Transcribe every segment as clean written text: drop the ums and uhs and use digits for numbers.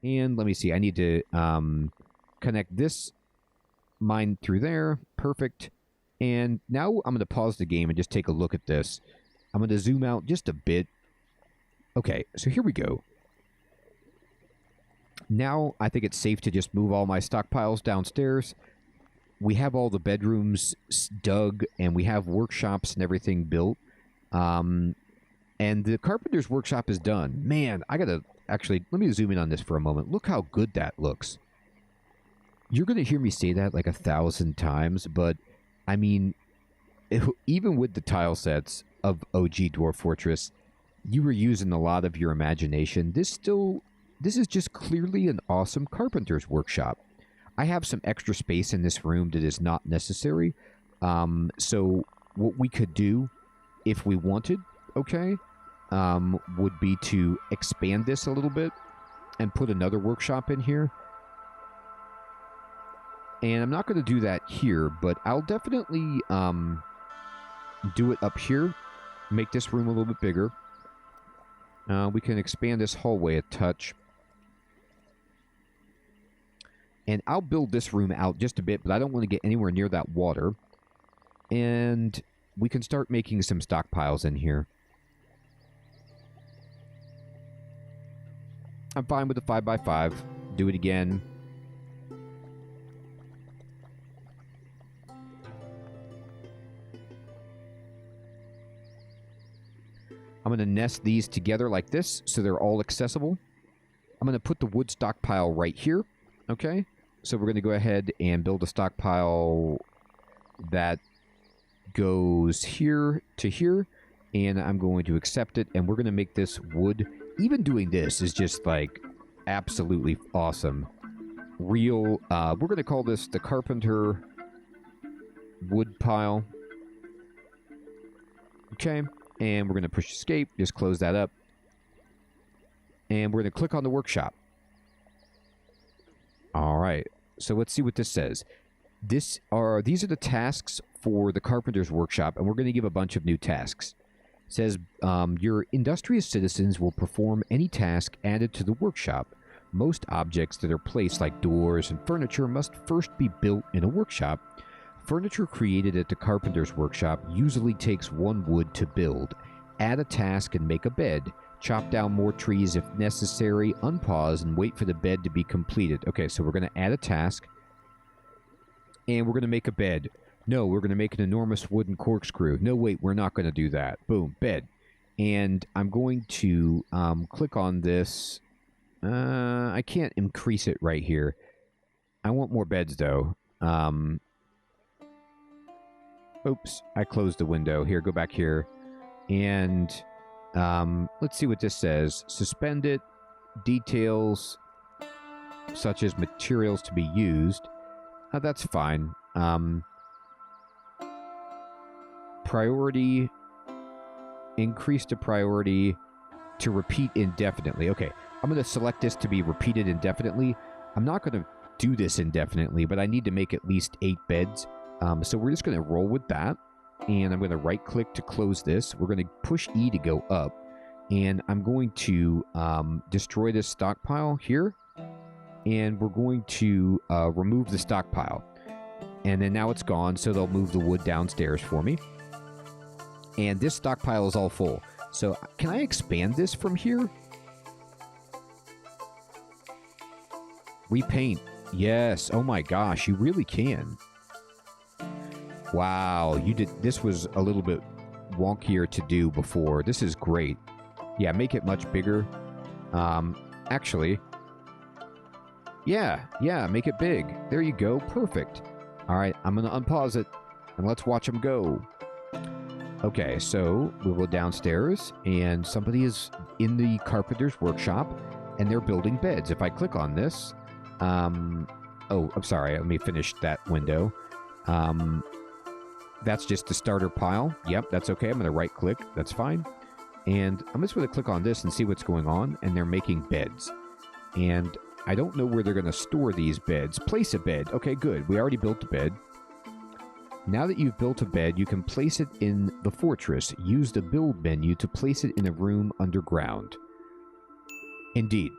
And let me see. I need to connect this mine through there. Perfect. And now I'm going to pause the game and just take a look at this. I'm going to zoom out just a bit. Okay, so here we go. Now I think it's safe to just move all my stockpiles downstairs. We have all the bedrooms dug, and we have workshops and everything built. And the carpenter's workshop is done. Man, I gotta... Actually, let me zoom in on this for a moment. Look how good that looks. You're going to hear me say that like 1,000 times, but, I mean, even with the tile sets of OG Dwarf Fortress, you were using a lot of your imagination. This is just clearly an awesome carpenter's workshop. I have some extra space in this room that is not necessary. So what we could do, if we wanted, okay, would be to expand this a little bit and put another workshop in here. And I'm not going to do that here, but I'll definitely do it up here. Make this room a little bit bigger. We can expand this hallway a touch. And I'll build this room out just a bit, but I don't want to get anywhere near that water. And we can start making some stockpiles in here. I'm fine with the 5x5. Do it again. I'm going to nest these together like this so they're all accessible. I'm going to put the wood stockpile right here. Okay? So we're going to go ahead and build a stockpile that goes here to here. And I'm going to accept it. And we're going to make this wood. Even doing this is just like absolutely awesome. Real, we're going to call this the carpenter wood pile. Okay. And we're going to push escape. Just close that up. And we're going to click on the workshop. All right. So let's see what this says. These are the tasks for the carpenter's workshop. And we're going to give a bunch of new tasks. It says, your industrious citizens will perform any task added to the workshop. Most objects that are placed, like doors and furniture, must first be built in a workshop. Furniture created at the carpenter's workshop usually takes 1 wood to build. Add a task and make a bed. Chop down more trees if necessary. Unpause and wait for the bed to be completed. Okay, so we're going to add a task. And we're going to make a bed. No, we're going to make an enormous wooden corkscrew. No, wait, we're not going to do that. Boom, bed. And I'm going to click on this. I can't increase it right here. I want more beds, though. Oops, I closed the window. Here, go back here. And let's see what this says. Suspend it. Details, such as materials to be used. That's fine. Priority. Increase the priority to repeat indefinitely. Okay, I'm going to select this to be repeated indefinitely. I'm not going to do this indefinitely, but I need to make at least 8 beds. So we're just going to roll with that. And I'm going to right-click to close this. We're going to push E to go up. And I'm going to destroy this stockpile here. And we're going to remove the stockpile. And then now it's gone, so they'll move the wood downstairs for me. And this stockpile is all full. So can I expand this from here? Repaint. Yes. Oh my gosh, you really can. Wow, you did. This was a little bit wonkier to do before. This is great. Yeah, make it much bigger. Actually, yeah, make it big. There you go. Perfect. All right, I'm going to unpause it, and let's watch them go. Okay, so we'll go downstairs, and somebody is in the carpenter's workshop, and they're building beds. If I click on this, oh, I'm sorry. Let me finish that window. That's just the starter pile. Yep, that's okay. I'm going to right-click. That's fine. And I'm just going to click on this and see what's going on. And they're making beds. And I don't know where they're going to store these beds. Place a bed. Okay, good. We already built a bed. Now that you've built a bed, you can place it in the fortress. Use the build menu to place it in a room underground. Indeed.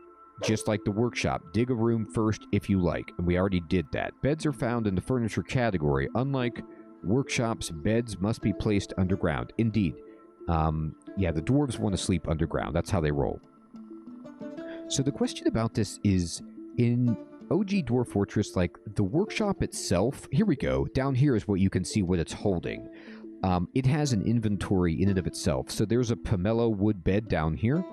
just like the workshop. Dig a room first if you like, and we already did that. Beds are found in the furniture category. Unlike workshops, beds must be placed underground. Indeed. Yeah, the dwarves want to sleep underground. That's how they roll. So the question about this is, in OG Dwarf Fortress, like, the workshop itself, here we go. Down here is what you can see what it's holding. It has an inventory in and of itself. So there's a pomelo wood bed down here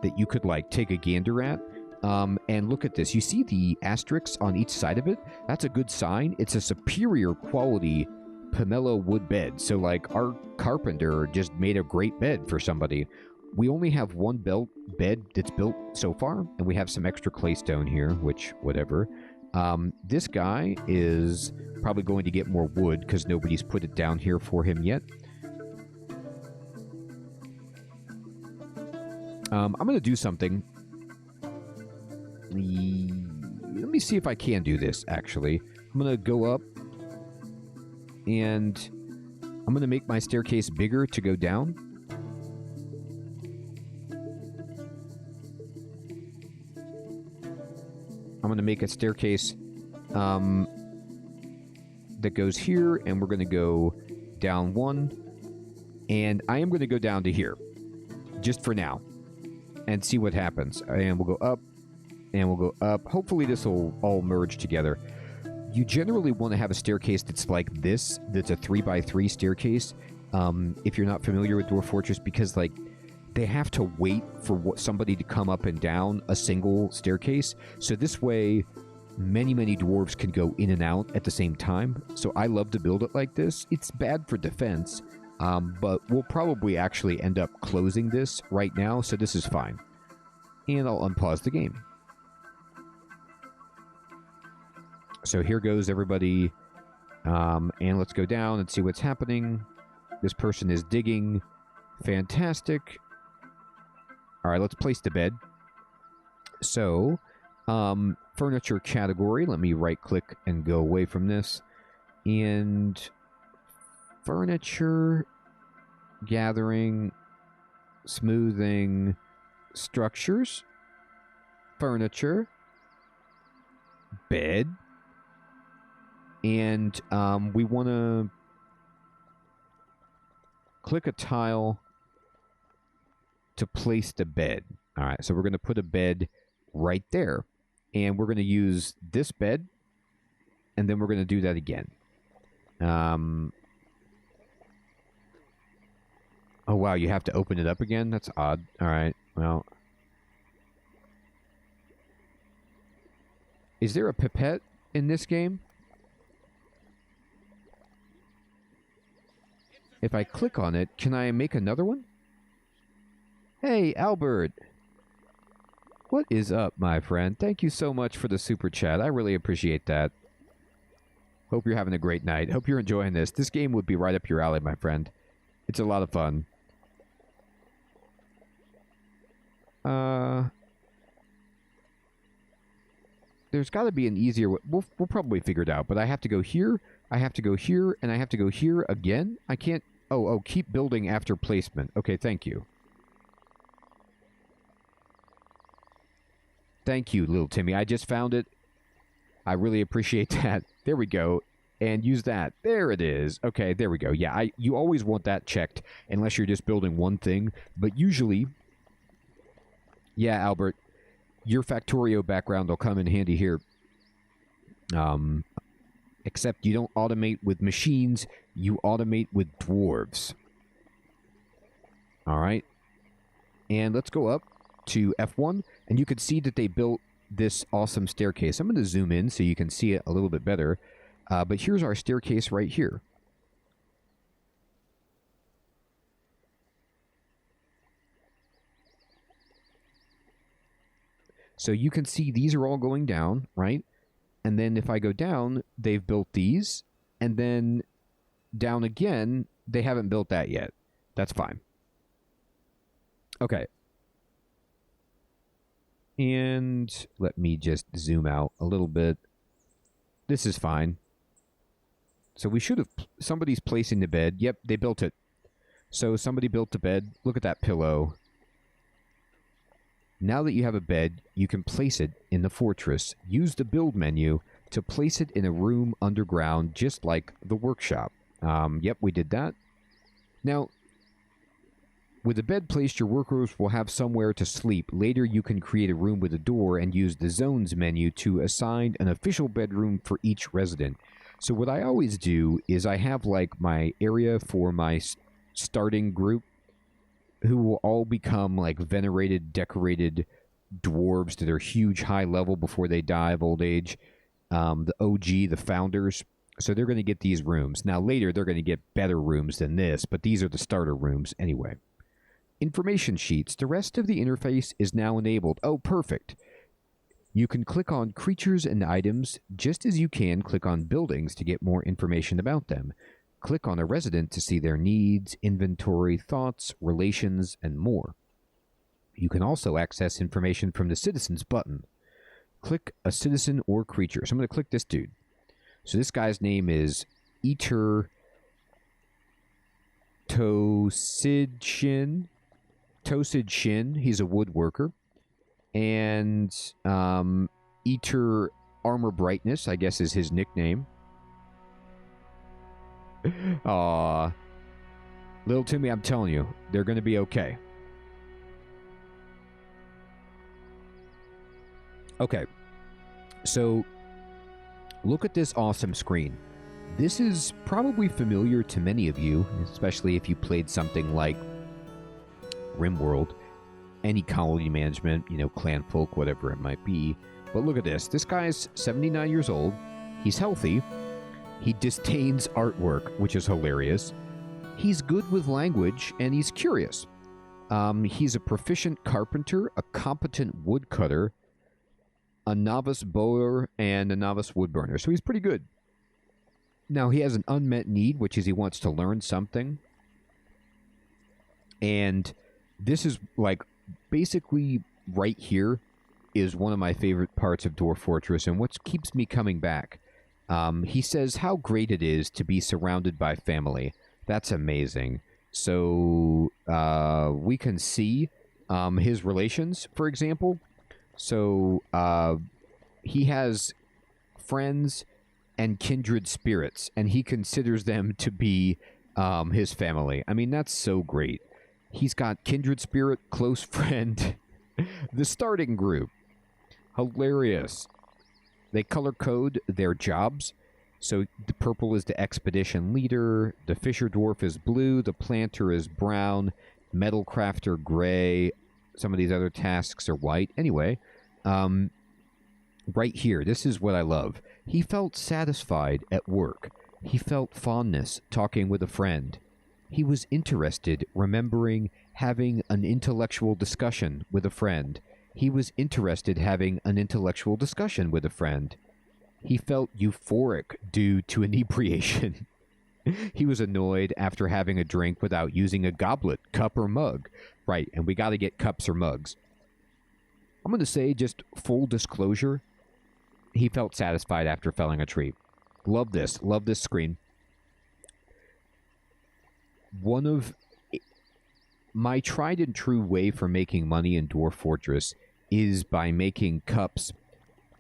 that you could, like, take a gander at. And look at this. You see the asterisks on each side of it? That's a good sign. It's a superior quality pomelo wood bed. So, like, our carpenter just made a great bed for somebody. We only have one bed that's built so far, and we have some extra claystone here, which, whatever. This guy is probably going to get more wood because nobody's put it down here for him yet. I'm going to do something. Let me see if I can do this, actually. I'm going to go up, and I'm going to make my staircase bigger to go down. I'm going to make a staircase that goes here, and we're going to go down one. And I am going to go down to here, just for now, and see what happens. And we'll go up, and we'll go up. Hopefully this will all merge together. You generally want to have a staircase that's like this, that's a 3x3 staircase, if you're not familiar with Dwarf Fortress, because, like, they have to wait for somebody to come up and down a single staircase. So this way, many dwarves can go in and out at the same time. So I love to build it like this. It's bad for defense, but we'll probably actually end up closing this right now, so this is fine. And I'll unpause the game. So here goes everybody, and let's go down and see what's happening. This person is digging. Fantastic. All right, let's place the bed. So, furniture category. Let me right-click and go away from this. And furniture, gathering, smoothing, structures, furniture, bed, and we want to click a tile to place the bed. All right, so we're going to put a bed right there. And we're going to use this bed, and then we're going to do that again. Oh, wow, you have to open it up again? That's odd. All right, well. Is there a pipette in this game? If I click on it, can I make another one? Hey, Albert. What is up, my friend? Thank you so much for the super chat. I really appreciate that. Hope you're having a great night. Hope you're enjoying this. This game would be right up your alley, my friend. It's a lot of fun. There's got to be an easier way. We'll probably figure it out, but I have to go here, I have to go here, and I have to go here again? I can't... Oh, keep building after placement. Okay, thank you. Thank you, little Timmy. I just found it. I really appreciate that. There we go. And use that. There it is. Okay, there we go. Yeah, you always want that checked, unless you're just building one thing. But usually... Yeah, Albert, your Factorio background will come in handy here. Except you don't automate with machines, you automate with dwarves. Alright. And let's go up to F1, and you can see that they built this awesome staircase. I'm going to zoom in so you can see it a little bit better. But here's our staircase right here. So you can see these are all going down, right? And then if I go down, they've built these. And then down again, they haven't built that yet. That's fine. Okay. And let me just zoom out a little bit. This is fine. So we should have... Somebody's placing the bed. Yep, they built it. So somebody built the bed. Look at that pillow. Now that you have a bed, you can place it in the fortress. Use the build menu to place it in a room underground, just like the workshop. Yep, we did that. Now, with the bed placed, your workers will have somewhere to sleep. Later, you can create a room with a door and use the zones menu to assign an official bedroom for each resident. So what I always do is I have like my area for my starting group, who will all become like venerated, decorated dwarves to their huge high level before they die of old age. The OG, the founders. So they're going to get these rooms. Now later, they're going to get better rooms than this, but these are the starter rooms anyway. Information sheets. The rest of the interface is now enabled. Oh, perfect. You can click on creatures and items just as you can click on buildings to get more information about them. Click on a resident to see their needs, inventory, thoughts, relations, and more. You can also access information from the Citizens button. Click a citizen or creature. So I'm going to click this dude. So this guy's name is Eater Tosid Shin. He's a woodworker. And Eater Armor Brightness, I guess, is his nickname. Aw. Little Timmy, I'm telling you, they're going to be okay. Okay. So, look at this awesome screen. This is probably familiar to many of you, especially if you played something like RimWorld, any colony management, you know, clan folk, whatever it might be. But look at this. This guy's 79 years old. He's healthy. He disdains artwork, which is hilarious. He's good with language, and he's curious. He's a proficient carpenter, a competent woodcutter, a novice bower, and a novice woodburner. So he's pretty good. Now, he has an unmet need, which is he wants to learn something. And this is, like, basically right here is one of my favorite parts of Dwarf Fortress and what keeps me coming back. He says how great it is to be surrounded by family. That's amazing. So we can see his relations, for example. So he has friends and kindred spirits, and he considers them to be his family. I mean, that's so great. He's got kindred spirit, close friend, the starting group. Hilarious. They color code their jobs. So the purple is the expedition leader, the fisher dwarf is blue, the planter is brown, metal crafter gray, some of these other tasks are white. Anyway, right here, this is what I love. He felt satisfied at work. He felt fondness talking with a friend. He was interested, remembering having an intellectual discussion with a friend. He was interested having an intellectual discussion with a friend. He felt euphoric due to inebriation. He was annoyed after having a drink without using a goblet, cup, or mug. Right, and we got to get cups or mugs. I'm going to say, just full disclosure, he felt satisfied after felling a tree. Love this screen. One of my tried and true way for making money in Dwarf Fortress is by making cups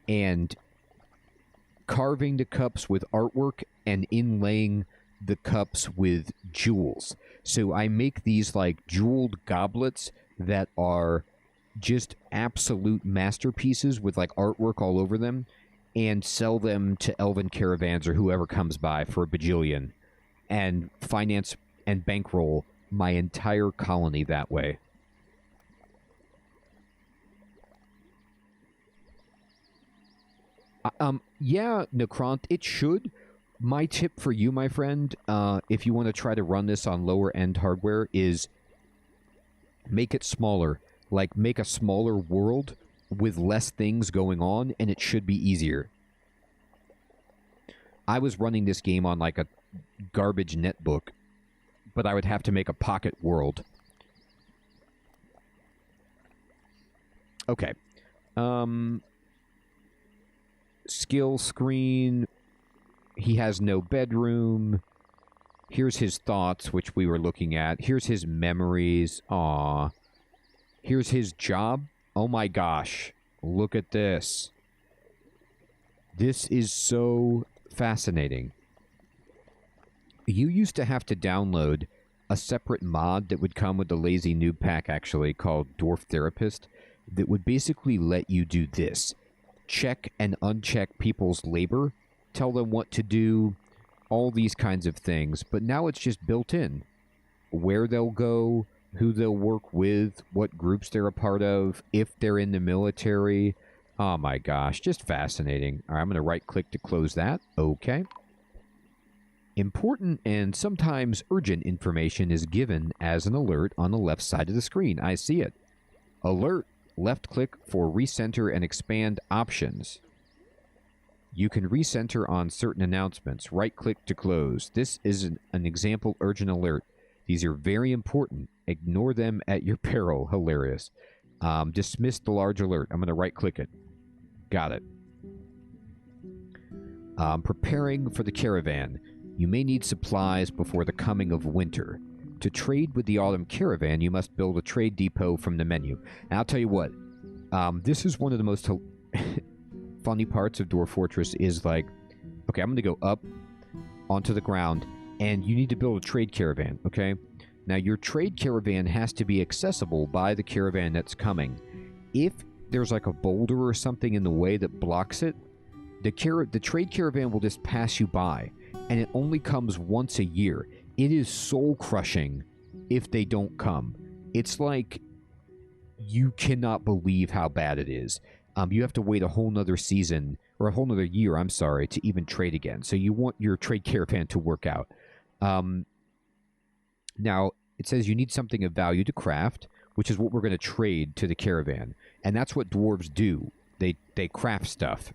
and carving the cups with artwork and inlaying the cups with jewels. So I make these like jeweled goblets that are just absolute masterpieces with like artwork all over them, and sell them to elven caravans or whoever comes by for a bajillion, and finance and bankroll my entire colony that way. Yeah, Necront, it should. My tip for you, my friend, if you want to try to run this on lower-end hardware, is make it smaller. Like, make a smaller world with less things going on, and it should be easier. I was running this game on, like, a garbage netbook, but I would have to make a pocket world. Okay. Skill screen. He has no bedroom. Here's his thoughts, which we were looking at. Here's his memories. Aww. Here's his job. Oh my gosh. Look at this. This is so fascinating. You used to have to download a separate mod that would come with the Lazy Newb pack, actually, called Dwarf Therapist, that would basically let you do this. Check and uncheck people's labor, tell them what to do, all these kinds of things. But now it's just built in. Where they'll go, who they'll work with, what groups they're a part of, if they're in the military. Oh my gosh, just fascinating. All right, I'm going to right-click to close that. Okay. Important and sometimes urgent information is given as an alert on the left side of the screen. I see it. Alert. Left-click for recenter and expand options. You can recenter on certain announcements. Right-click to close. This is an example urgent alert. These are very important. Ignore them at your peril. Hilarious. Dismiss the large alert. I'm going to right-click it. Got it. Preparing for the caravan. You may need supplies before the coming of winter. To trade with the autumn caravan, you must build a trade depot from the menu. And I'll tell you what, this is one of the most funny parts of Dwarf Fortress is like, okay, I'm going to go up onto the ground, and you need to build a trade caravan, okay? Now, your trade caravan has to be accessible by the caravan that's coming. If there's like a boulder or something in the way that blocks it, the trade caravan will just pass you by. And it only comes once a year. It is soul-crushing if they don't come. It's like you cannot believe how bad it is. You have to wait a whole nother season, or a whole nother year, I'm sorry, to even trade again. So you want your trade caravan to work out. Now, it says you need something of value to craft, which is what we're going to trade to the caravan. And that's what dwarves do. They craft stuff.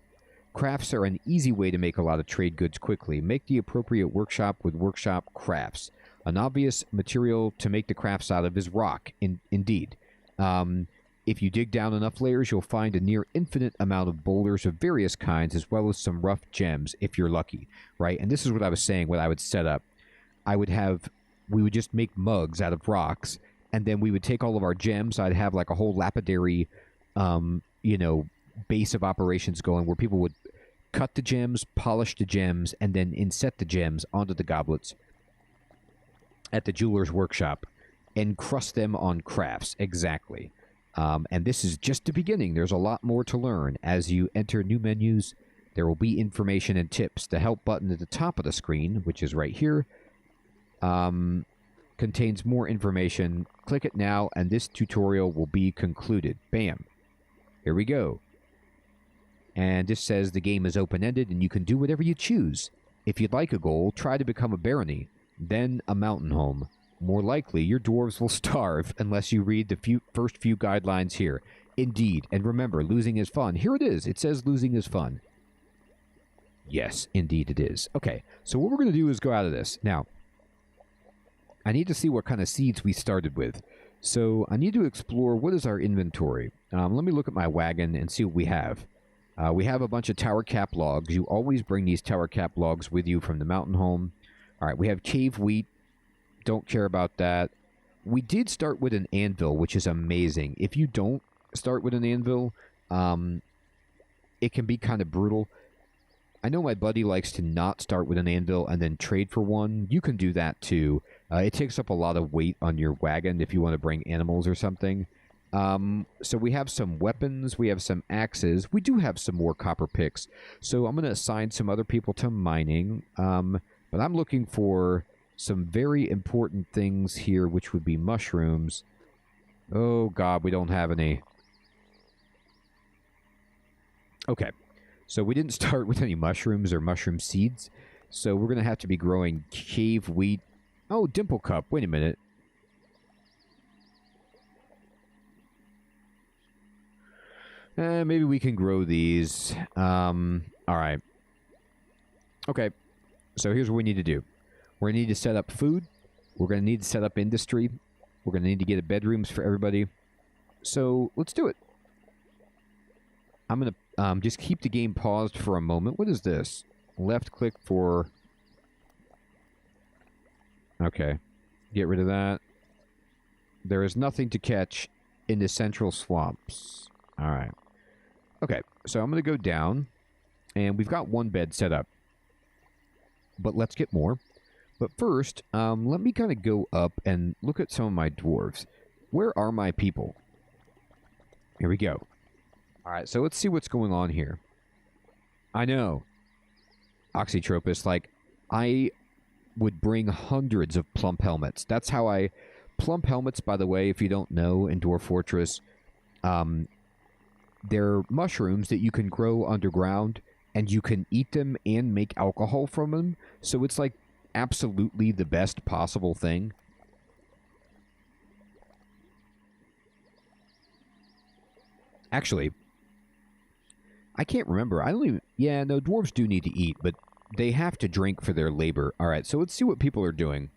Crafts are an easy way to make a lot of trade goods quickly. Make the appropriate workshop with workshop crafts. An obvious material to make the crafts out of is rock, indeed. If you dig down enough layers, you'll find a near infinite amount of boulders of various kinds, as well as some rough gems, if you're lucky, right? And this is what I was saying, what I would set up. We would just make mugs out of rocks, and then we would take all of our gems. I'd have like a whole lapidary, base of operations going where people would cut the gems, polish the gems, and then inset the gems onto the goblets at the jeweler's workshop and crust them on crafts. Exactly. And this is just the beginning. There's a lot more to learn. As you enter new menus, there will be information and tips. The help button at the top of the screen, which is right here, contains more information. Click it now, and this tutorial will be concluded. Bam. Here we go. And this says the game is open-ended and you can do whatever you choose. If you'd like a goal, try to become a barony, then a mountain home. More likely, your dwarves will starve unless you read the first few guidelines here. Indeed, and remember, losing is fun. Here it is. It says losing is fun. Yes, indeed it is. Okay, so what we're going to do is go out of this. Now, I need to see what kind of seeds we started with. So I need to explore what is our inventory. Let me look at my wagon and see what we have. We have a bunch of tower cap logs. You always bring these tower cap logs with you from the mountain home. All right, we have cave wheat. Don't care about that. We did start with an anvil, which is amazing. If you don't start with an anvil, it can be kind of brutal. I know my buddy likes to not start with an anvil and then trade for one. You can do that too. It takes up a lot of weight on your wagon if you want to bring animals or something. So we have some weapons, we have some axes, we do have some more copper picks, so I'm going to assign some other people to mining, but I'm looking for some very important things here, which would be mushrooms. Oh god, we don't have any. Okay, so we didn't start with any mushrooms or mushroom seeds, so we're going to have to be growing cave wheat. Oh, dimple cup, wait a minute. Maybe we can grow these. Alright. Okay. So here's what we need to do. We're going to need to set up food. We're going to need to set up industry. We're going to need to get bedrooms for everybody. So let's do it. I'm going to just keep the game paused for a moment. What is this? Left click for... Okay. Get rid of that. There is nothing to catch in the central swamps. All right. Okay, so I'm going to go down, and we've got one bed set up. But let's get more. But first, let me kind of go up and look at some of my dwarves. Where are my people? Here we go. All right, so let's see what's going on here. I know. Oxytropus, like, I would bring hundreds of plump helmets. That's how I... Plump helmets, by the way, if you don't know, in Dwarf Fortress, they're mushrooms that you can grow underground, and you can eat them and make alcohol from them. So it's like absolutely the best possible thing. Actually, I can't remember. I don't even... Yeah, no, dwarves do need to eat, but they have to drink for their labor. All right, so let's see what people are doing.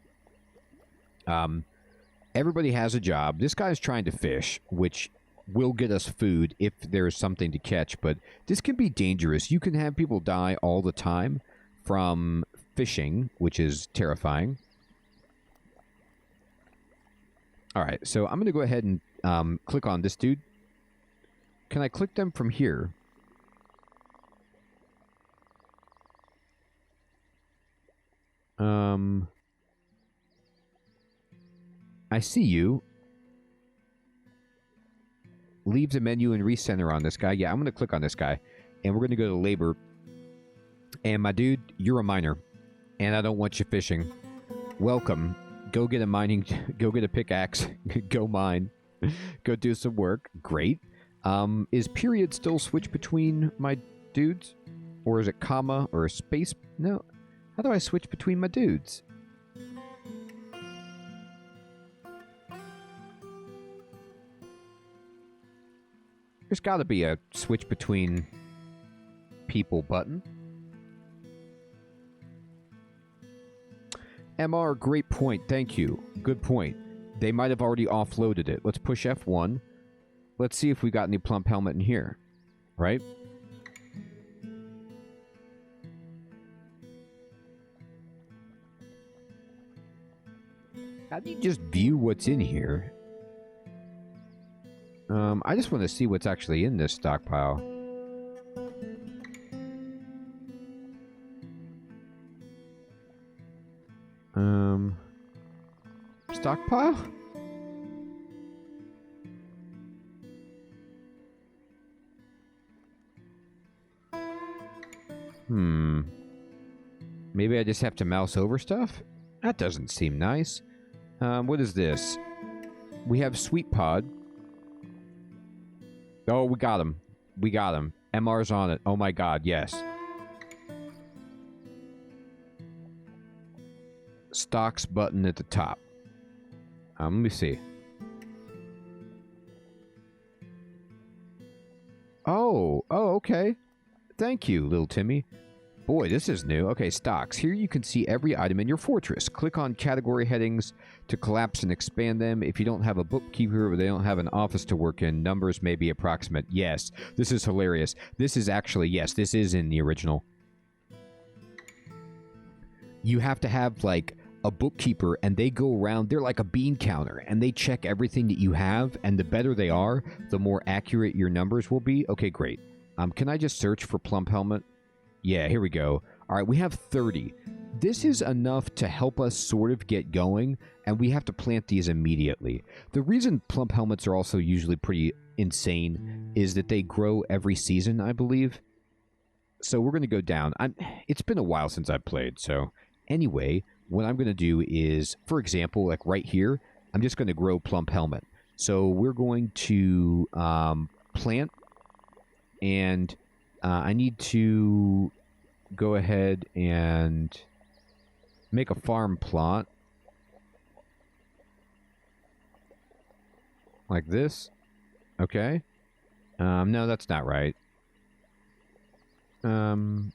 Everybody has a job. This guy's trying to fish, which will get us food if there's something to catch, but this can be dangerous. You can have people die all the time from fishing, which is terrifying. All right, so I'm going to go ahead and click on this dude. Can I click them from here? I see you. Leave the menu and recenter on this guy. Yeah, I'm going to click on this guy. And we're going to go to labor. And my dude, you're a miner. And I don't want you fishing. Welcome. Go get a mining... Go get a pickaxe. Go mine. Go do some work. Great. Is period still switch between my dudes? Or is it comma or a space? No. How do I switch between my dudes? There's got to be a switch between people button. MR, great point. Thank you. Good point. They might have already offloaded it. Let's push F1. Let's see if we got any plump helmet in here. Right? How do you just view what's in here? I just want to see what's actually in this stockpile. Stockpile? Maybe I just have to mouse over stuff? That doesn't seem nice. What is this? We have Sweet Pod. Oh, we got him. We got him. MR's on it. Oh my god, yes. Stocks button at the top. Let me see. Oh, okay. Thank you, little Timmy. Boy, this is new. Okay, stocks. Here you can see every item in your fortress. Click on category headings to collapse and expand them. If you don't have a bookkeeper or they don't have an office to work in, numbers may be approximate. Yes, this is hilarious. This is actually, yes, this is in the original. You have to have, like, a bookkeeper, and they go around, they're like a bean counter, and they check everything that you have, and the better they are, the more accurate your numbers will be. Okay, great. Can I just search for plump helmet? Yeah, here we go. All right, we have 30. This is enough to help us sort of get going, and we have to plant these immediately. The reason plump helmets are also usually pretty insane is that they grow every season, I believe. So we're going to go down. It's been a while since I've played, so anyway, what I'm going to do is, for example, like right here, I'm just going to grow plump helmet. So we're going to plant, and I need to go ahead and make a farm plot. Like this. Okay. No, that's not right. No.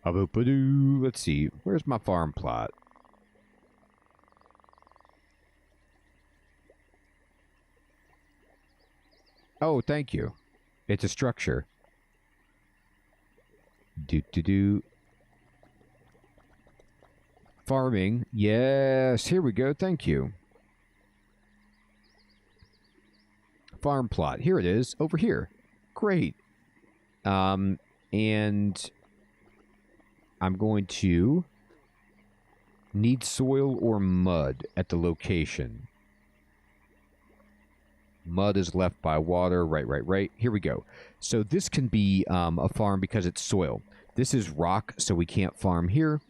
Let's see. Where's my farm plot? Oh, thank you. It's a structure. Do. Farming. Yes, here we go. Thank you. Farm plot. Here it is. Over here. Great. And I'm going to need soil or mud at the location. Mud is left by water. Right. Here we go. So this can be a farm because it's soil. This is rock, so we can't farm here.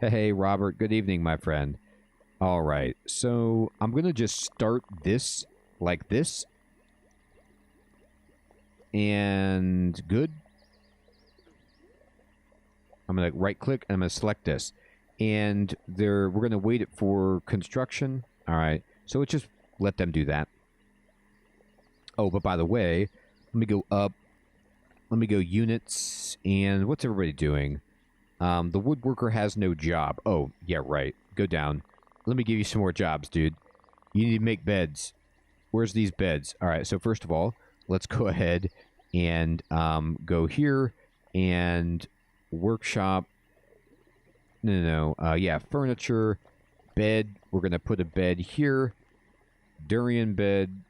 Hey, Robert. Good evening, my friend. All right. So I'm going to just start this like this. And good. I'm going to right-click, and I'm going to select this. And we're going to wait it for construction. All right. So let's just let them do that. Oh, but by the way, let me go up. Let me go units. And what's everybody doing? The woodworker has no job. Oh, yeah, right. Go down. Let me give you some more jobs, dude. You need to make beds. Where's these beds? All right, so first of all, let's go ahead and go here and workshop. No. Yeah, furniture, bed. We're going to put a bed here. Durian bed.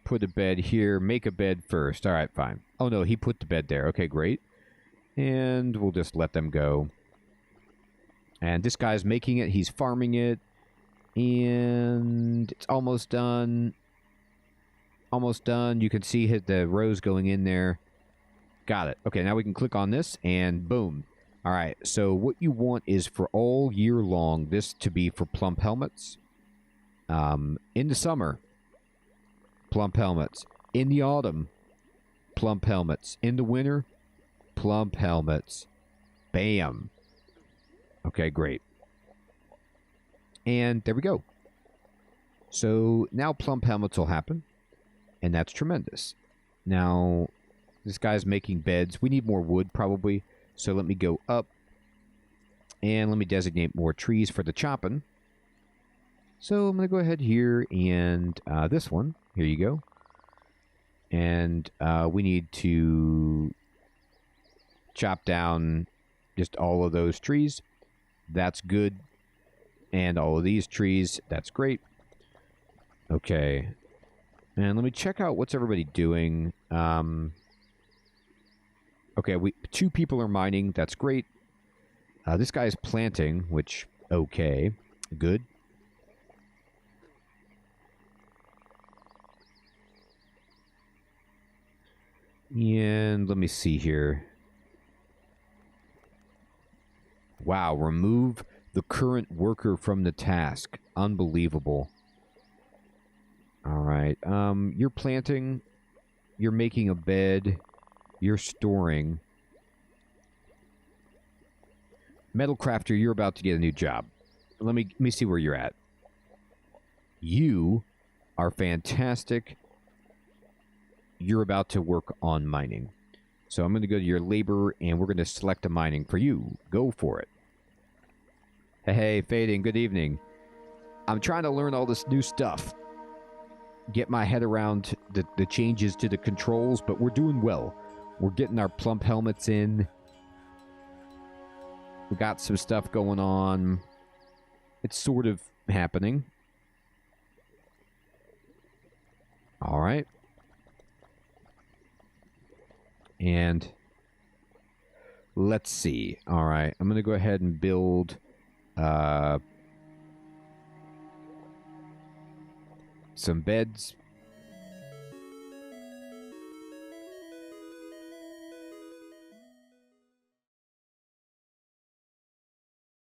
Put a bed here. Make a bed first. All right, fine. Oh, no, he put the bed there. Okay, great. And we'll just let them go. And this guy's making it. He's farming it. And it's almost done. Almost done. You can see the rows going in there. Got it. Okay, now we can click on this, and boom. All right, so what you want is for all year long, this to be for plump helmets. In the summer, plump helmets. In the autumn, plump helmets. In the winter, plump helmets. Bam. Okay, great. And there we go. So now plump helmets will happen, and that's tremendous. Now, this guy's making beds. We need more wood, probably. So let me go up, and let me designate more trees for the chopping. So I'm going to go ahead here, and this one. Here you go. And we need to chop down just all of those trees. That's good. And all of these trees. That's great. Okay. And let me check out what's everybody doing. Okay, two people are mining. That's great. This guy's planting, which, okay. Good. And let me see here. Wow, remove the current worker from the task. Unbelievable. All right. You're planting. You're making a bed. You're storing. Metal crafter, you're about to get a new job. Let me see where you're at. You are fantastic. You're about to work on mining. So I'm going to go to your labor, and we're going to select a mining for you. Go for it. Hey, Fading, good evening. I'm trying to learn all this new stuff. Get my head around the changes to the controls, but we're doing well. We're getting our plump helmets in. We got some stuff going on. It's sort of happening. All right. And let's see. All right. I'm going to go ahead and build some beds.